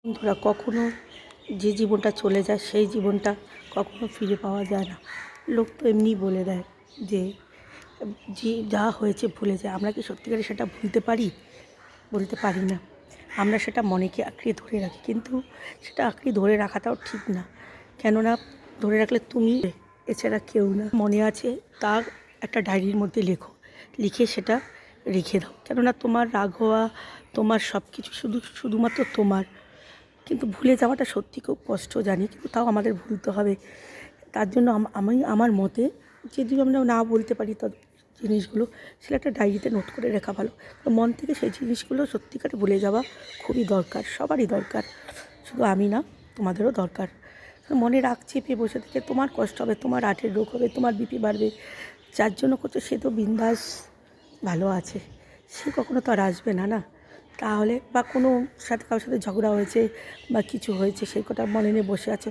বন্ধুরা, কখনো যে জীবনটা চলে যায় সেই জীবনটা কখনো ফিরে পাওয়া যায় না। লোক তো এমনিই বলে দেয় যে যে যা হয়েছে ভুলে যায়। আমরা কি সত্যিকারে সেটা ভুলতে পারি? বলতে পারি না। আমরা সেটা মনেকে আঁকড়ে ধরে রাখি, কিন্তু সেটা আঁকড়ে ধরে রাখাটাও ঠিক না। কেননা ধরে রাখলে তুমি এছাড়া কেউ না। মনে আছে তা একটা ডায়েরির মধ্যে লেখো, লিখে সেটা রেখে দাও। কেননা তোমার রাগ হওয়া, তোমার সব কিছু শুধুমাত্র তোমার। কিন্তু ভুলে যাওয়াটা সত্যি খুব কষ্ট, জানি, কিন্তু তাও আমাদের ভুলতে হবে। তার জন্য আমি আমার মতে যদি আমরা না বলতে পারি তার জিনিসগুলো, সেটা একটা ডায়েরিতে নোট করে রাখা ভালো। মন থেকে সেই জিনিসগুলো সত্যিকারে ভুলে যাওয়া খুবই দরকার, সবারই দরকার। শুধু আমি না, তোমাদেরও দরকার। মনে রাগ চেপে বসে থেকে তোমার কষ্ট হবে, তোমার হার্টের রোগ হবে, তোমার বিপি বাড়বে। যার জন্য করছো সে তো বিন্দাস ভালো আছে, সে কখনো তো আর আসবে না, না? তাহলে বা কোনো সাথে কারোর সাথে ঝগড়া হয়েছে বা কিছু হয়েছে, সেই কথা মনে নিয়ে বসে আছো।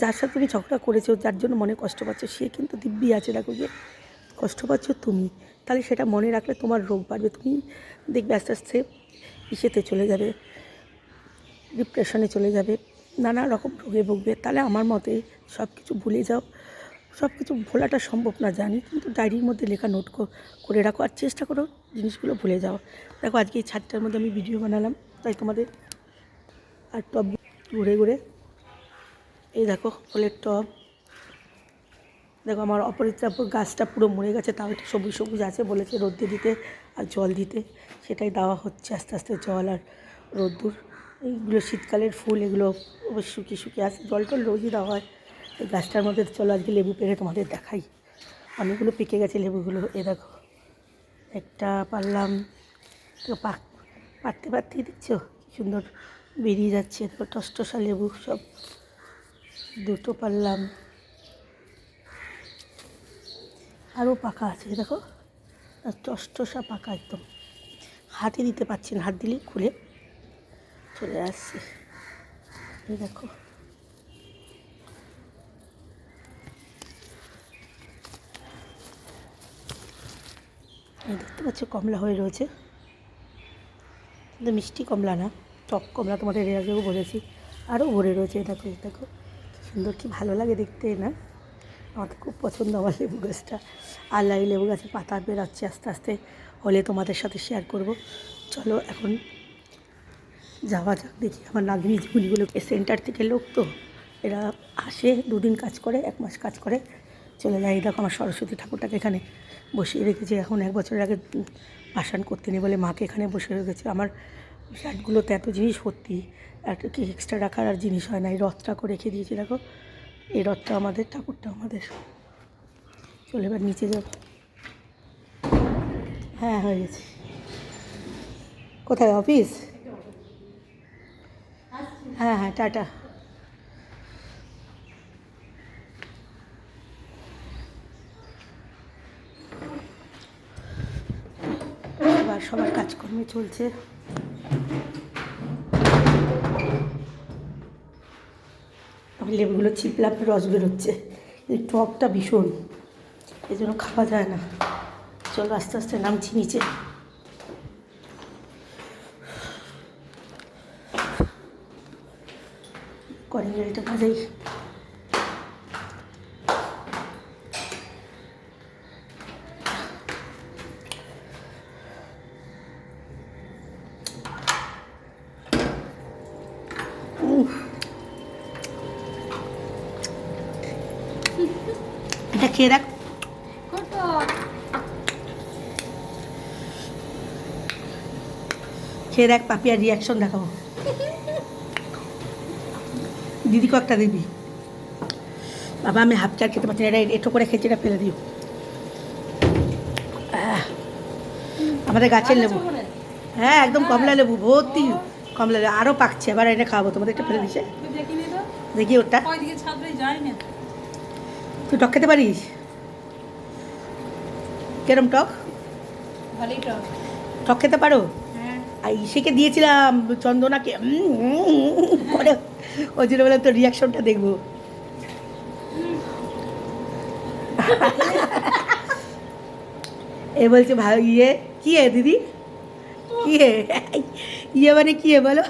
যার সাথে তুমি ঝগড়া করেছো, যার জন্য মনে কষ্ট পাচ্ছ, সে কিন্তু দিব্যি আছে, দেখো গিয়ে। কষ্ট পাচ্ছ তুমি, তাহলে সেটা মনে রাখলে তোমার রোগ বাড়বে। তুমি দেখবে আস্তে আস্তে ইসেতে চলে যাবে, ডিপ্রেশনে চলে যাবে, নানা রকম রোগে ভুগবে। তাহলে আমার মতে সব কিছু ভুলে যাও। সব কিছু ভোলাটা সম্ভব না জানি, কিন্তু ডায়েরির মধ্যে লেখা নোট করে রাখো, আর চেষ্টা করো জিনিসগুলো ভুলে যাও। দেখো আজকে এই ছাদটার মধ্যে আমি ভিডিও বানালাম, তাই তোমাদের। আর টব ঘুরে ঘুরে এই দেখো ফুলের টব। দেখো আমার অপরিচর্যা গাছটা পুরো মরে গেছে, তাও একটু সবুজ সবুজ আছে। বলেছে রোদ্দে দিতে আর জল দিতে, সেটাই দেওয়া হচ্ছে আস্তে আস্তে, জল আর রোদ্দুর। এইগুলো শীতকালের ফুল, এগুলো শুকিয়ে শুকিয়ে আসে, জল টল রোজই দেওয়া হয়। এই গাছটার মধ্যে চলো আজকে লেবু পেড়ে তোমাদের দেখাই। অনেকগুলো পেকে গেছে লেবুগুলো, এ দেখো একটা পারলাম। তো পারতে পারতেই দেখছো কী সুন্দর বেরিয়ে যাচ্ছে। দেখো টসটসা লেবু সব, দুটো পারলাম, আরও পাকা আছে দেখো, টসটসা পাকা একদম। হাতে দিতে পারছি না, হাত দিলেই খুলে চলে আসছে। এই দেখো এই দেখতে পাচ্ছ কমলা হয়ে রয়েছে, কিন্তু মিষ্টি কমলা না, টক কমলা, তোমাদের এর আগেও বলেছি। আরও ভরে রয়েছে, দেখো দেখো কী সুন্দর, কী ভালো লাগে দেখতে না? আমার তো খুব পছন্দ আমার লেবু গাছটা। আর এই লেবু গাছের পাতা বেরোচ্ছে আস্তে আস্তে, হলে তোমাদের সাথে শেয়ার করব। চলো এখন যাওয়া যাক, দেখি আমার নাতনি ঝুড়িগুলো। সেন্টার থেকে লোক তো, এরা আসে, দুদিন কাজ করে, 1 মাস কাজ করে চলে যায়। এই দেখো আমার সরস্বতী ঠাকুরটাকে এখানে বসিয়ে রেখেছে। এখন 1 বছরের আগে পাষাণ করতে নেই বলে মাকে এখানে বসে রেখেছে। আমার ফ্ল্যাটগুলোতে এত জিনিস ভর্তি, এত কি এক্সট্রা রাখার আর জিনিস হয় না। এই রথটা করে রেখে দিয়েছি দেখো, এই রথটা আমাদের, ঠাকুরটা আমাদের। চলে এবার নিচে যাব। হ্যাঁ হয়ে গেছে। কোথায় অফিস? হ্যাঁ হ্যাঁ, টাটা। এবার সবার কাজকর্মে চলছে। আমি লেবুগুলো ছিপলাম, রস বেরোচ্ছে। এই টকটা ভীষণ, এই জন্য খাওয়া যায় না। চলো আস্তে আস্তে নামছি নিচে। কলিং বেলটা বাজাই। এটা খেয়ে দেখ, খেয়ে দেখ পাপিয়ার রিয়াকশন দেখাবো। দিদিকে একটা দিবি। বাবা আমি হাফ চার খেতে পারছি না, এটা এটো করে খেয়েছি, এটা ফেলে দিও। আমাদের গাছের লেবু, হ্যাঁ একদম কমলা লেবু ভর্তি, কমলা লেবু আরও পাকছে। এবার এটা খাবো, তোমাদের একটা ফেলে দিচ্ছে। দেখি ওটা, তুই টক খেতে পারিস? কেরম টক? টক খেতে পারো? আর ইসেকে দিয়েছিলাম চন্দনাকে, করে ওই জন্য বলে তোর রিয়াকশনটা দেখবো। এ বলছে ভালো ইয়ে কি দিদি, কি ইয়ে মানে কি বলো?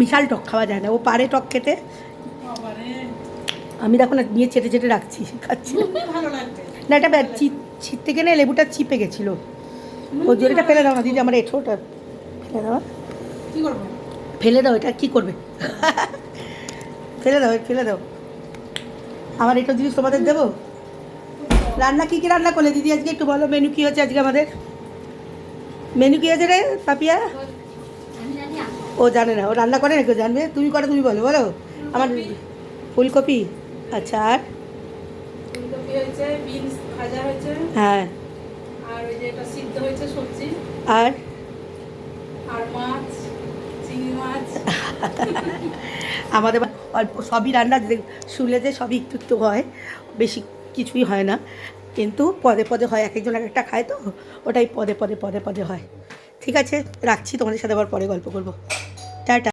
বিশাল টক খাওয়া যায় না, ও পারে টক খেতে। আমি দেখো না নিয়ে চেটে চেটে রাখছি, খাচ্ছি। ভালো লাগবে না এটা ছিট থেকে না লেবুটা চিপে গেছিলো, ওর জন্য এটা ফেলে দাও না দিদি, আমার এঁঠোটা ফেলে দাও। কি করবো? ফেলে দাও, এটা কী করবে? ফেলে দাও, ফেলে দাও। আমার এটা জিনিস তোমাদের দেবো। রান্না কী কী রান্না করলে দিদি আজকে একটু বলো, মেনু কী হচ্ছে আজকে আমাদের? মেনু কী আছে রে পাপিয়া? ও জানে না, ও রান্না করে না, কেউ জানবে? তুমি করো, তুমি বলো বলো। আমার ফুলকপি, আচ্ছা আর? ফুলকপি হয়েছে, বিনস ভাজা হয়েছে, হ্যাঁ আর ওই যে এটা সিদ্ধ হয়েছে সবজি, আর আর মাছ, চিংড়ি মাছ। আমাদের অল্প সবই রান্না শুনলে যে সবই একটু একটু হয়, বেশি কিছুই হয় না, কিন্তু পদে পদে হয়, এক একজন এক একটা খায় তো, ওটাই পদে পদে পদে পদে হয়। ঠিক আছে রাখছি, তোমাদের সাথে আবার পরে গল্প করবো। টাটা।